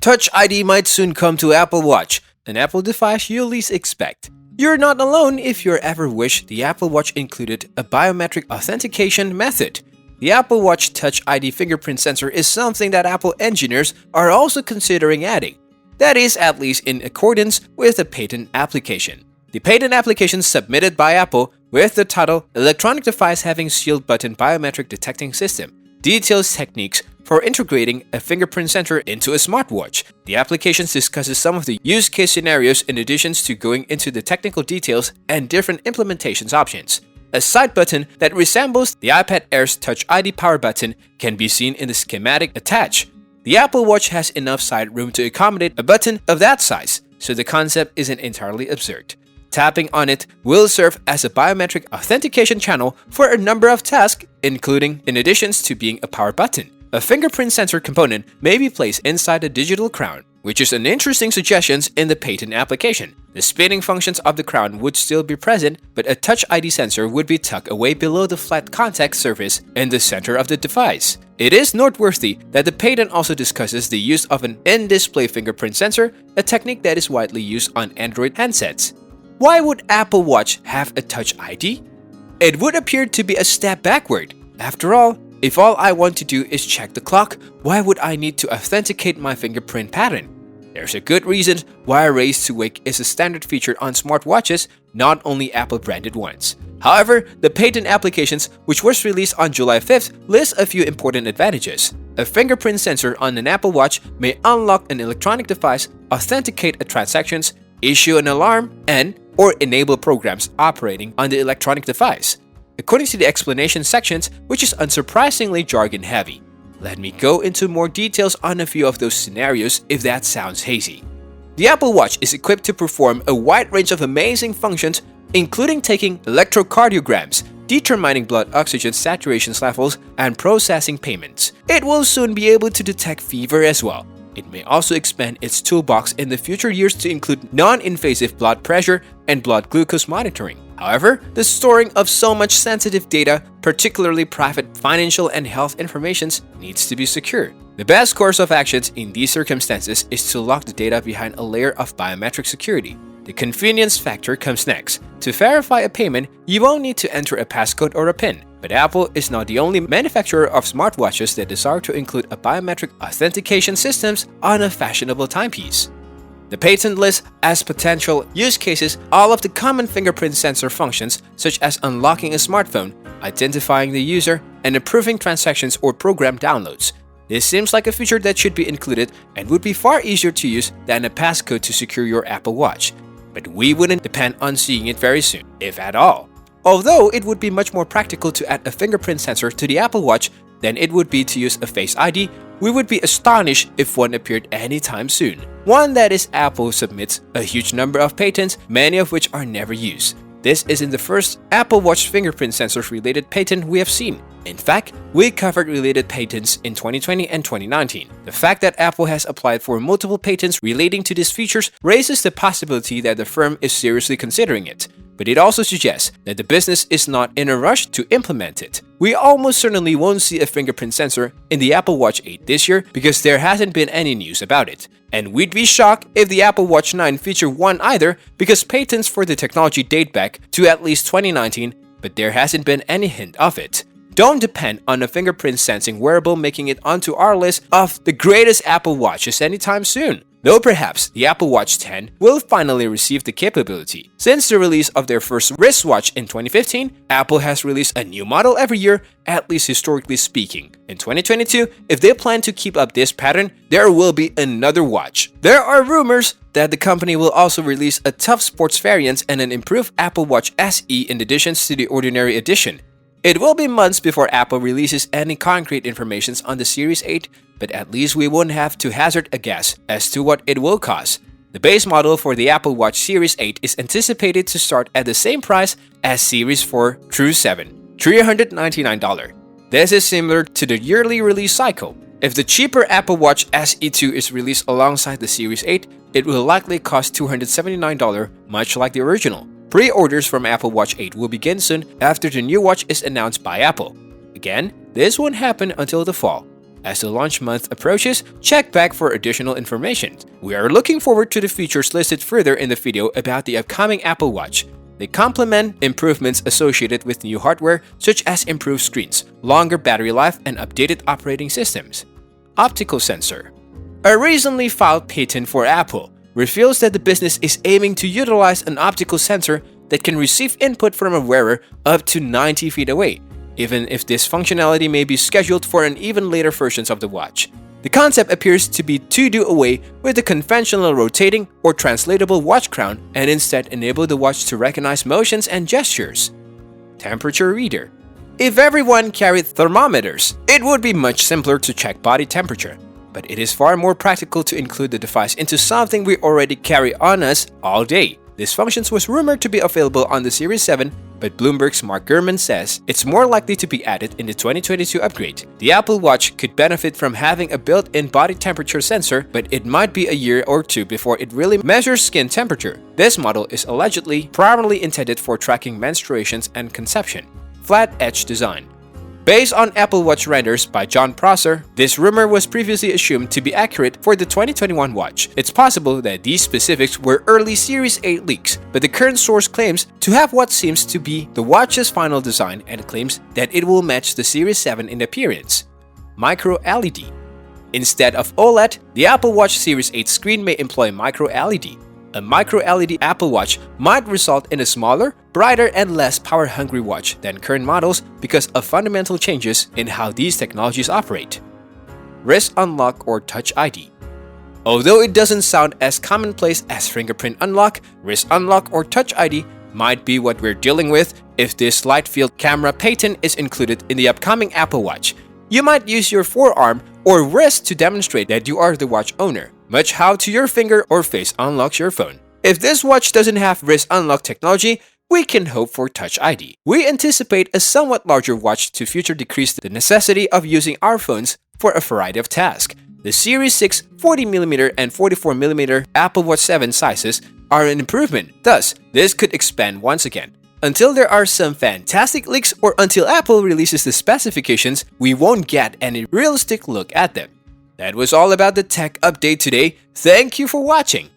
Touch ID might soon come to Apple Watch, an Apple device you least expect. You're not alone if you ever wished the Apple Watch included a biometric authentication method. The Apple Watch Touch ID fingerprint sensor is something that Apple engineers are also considering adding. That is, at least in accordance with the patent application. The patent application submitted by Apple with the title "Electronic Device Having Sealed Button Biometric Detecting System" details techniques for integrating a fingerprint sensor into a smartwatch. The application discusses some of the use case scenarios in addition to going into the technical details and different implementations options. A side button that resembles the iPad Air's Touch ID power button can be seen in the schematic attached. The Apple Watch has enough side room to accommodate a button of that size, so the concept isn't entirely absurd. Tapping on it will serve as a biometric authentication channel for a number of tasks, including in addition to being a power button. A fingerprint sensor component may be placed inside the digital crown, which is an interesting suggestion in the patent application. The spinning functions of the crown would still be present, but a Touch ID sensor would be tucked away below the flat contact surface in the center of the device. It is noteworthy that the patent also discusses the use of an in-display fingerprint sensor, a technique that is widely used on Android handsets. Why would Apple Watch have a Touch ID? It would appear to be a step backward. After all, if all I want to do is check the clock, why would I need to authenticate my fingerprint pattern? There's a good reason why a race to wake is a standard feature on smartwatches, not only Apple-branded ones. However, the patent applications, which was released on July 5th, lists a few important advantages. A fingerprint sensor on an Apple Watch may unlock an electronic device, authenticate transactions, issue an alarm, or enable programs operating on the electronic device. According to the explanation sections, which is unsurprisingly jargon-heavy. Let me go into more details on a few of those scenarios if that sounds hazy. The Apple Watch is equipped to perform a wide range of amazing functions, including taking electrocardiograms, determining blood oxygen saturation levels, and processing payments. It will soon be able to detect fever as well. It may also expand its toolbox in the future years to include non-invasive blood pressure and blood glucose monitoring. However, the storing of so much sensitive data, particularly private financial and health information, needs to be secure. The best course of action in these circumstances is to lock the data behind a layer of biometric security. The convenience factor comes next. To verify a payment, you won't need to enter a passcode or a PIN. But Apple is not the only manufacturer of smartwatches that desire to include a biometric authentication systems on a fashionable timepiece. The patent lists as potential use cases all of the common fingerprint sensor functions, such as unlocking a smartphone, identifying the user, and approving transactions or program downloads. This seems like a feature that should be included and would be far easier to use than a passcode to secure your Apple Watch. But we wouldn't depend on seeing it very soon, if at all. Although it would be much more practical to add a fingerprint sensor to the Apple Watch than it would be to use a Face ID, we would be astonished if one appeared anytime soon. One that is, Apple submits a huge number of patents, many of which are never used. This isn't the first Apple Watch fingerprint sensors related patent we have seen. In fact, we covered related patents in 2020 and 2019. The fact that Apple has applied for multiple patents relating to these features raises the possibility that the firm is seriously considering it. But it also suggests that the business is not in a rush to implement it. We almost certainly won't see a fingerprint sensor in the Apple Watch 8 this year because there hasn't been any news about it. And we'd be shocked if the Apple Watch 9 featured one either because patents for the technology date back to at least 2019, but there hasn't been any hint of it. Don't depend on a fingerprint sensing wearable making it onto our list of the greatest Apple Watches anytime soon. Though perhaps the Apple Watch 10 will finally receive the capability. Since the release of their first wristwatch in 2015, Apple has released a new model every year, at least historically speaking. In 2022, if they plan to keep up this pattern, there will be another watch. There are rumors that the company will also release a tough sports variant and an improved Apple Watch SE in addition to the ordinary edition. It will be months before Apple releases any concrete information on the Series 8, but at least we won't have to hazard a guess as to what it will cost. The base model for the Apple Watch Series 8 is anticipated to start at the same price as Series 4 through 7, $399. This is similar to the yearly release cycle. If the cheaper Apple Watch SE2 is released alongside the Series 8, it will likely cost $279, much like the original. Pre-orders from Apple Watch 8 will begin soon after the new watch is announced by Apple. Again, this won't happen until the fall. As the launch month approaches, check back for additional information. We are looking forward to the features listed further in the video about the upcoming Apple Watch. They complement improvements associated with new hardware such as improved screens, longer battery life, and updated operating systems. Optical sensor. A recently filed patent for Apple reveals that the business is aiming to utilize an optical sensor that can receive input from a wearer up to 90 feet away, even if this functionality may be scheduled for an even later versions of the watch. The concept appears to be to do away with the conventional rotating or translatable watch crown and instead enable the watch to recognize motions and gestures. Temperature reader. If everyone carried thermometers, it would be much simpler to check body temperature. But it is far more practical to include the device into something we already carry on us all day. This function was rumored to be available on the Series 7, but Bloomberg's Mark Gurman says it's more likely to be added in the 2022 upgrade. The Apple Watch could benefit from having a built-in body temperature sensor, but it might be a year or two before it really measures skin temperature. This model is allegedly primarily intended for tracking menstruations and conception. Flat edge design. Based on Apple Watch renders by John Prosser, this rumor was previously assumed to be accurate for the 2021 watch. It's possible that these specifics were early Series 8 leaks, but the current source claims to have what seems to be the watch's final design and claims that it will match the Series 7 in appearance. Micro LED. Instead of OLED, the Apple Watch Series 8 screen may employ micro LED. A micro LED Apple Watch might result in a smaller, brighter, and less power-hungry watch than current models because of fundamental changes in how these technologies operate. Wrist unlock or Touch ID. Although it doesn't sound as commonplace as fingerprint unlock, wrist unlock or Touch ID might be what we're dealing with if this light field camera patent is included in the upcoming Apple Watch. You might use your forearm or wrist to demonstrate that you are the watch owner, much how to your finger or face unlocks your phone. If this watch doesn't have wrist unlock technology, we can hope for Touch ID. We anticipate a somewhat larger watch to further decrease the necessity of using our phones for a variety of tasks. The Series 6 40mm and 44mm Apple Watch 7 sizes are an improvement, thus this could expand once again. Until there are some fantastic leaks or until Apple releases the specifications, we won't get any realistic look at them. That was all about the tech update today. Thank you for watching.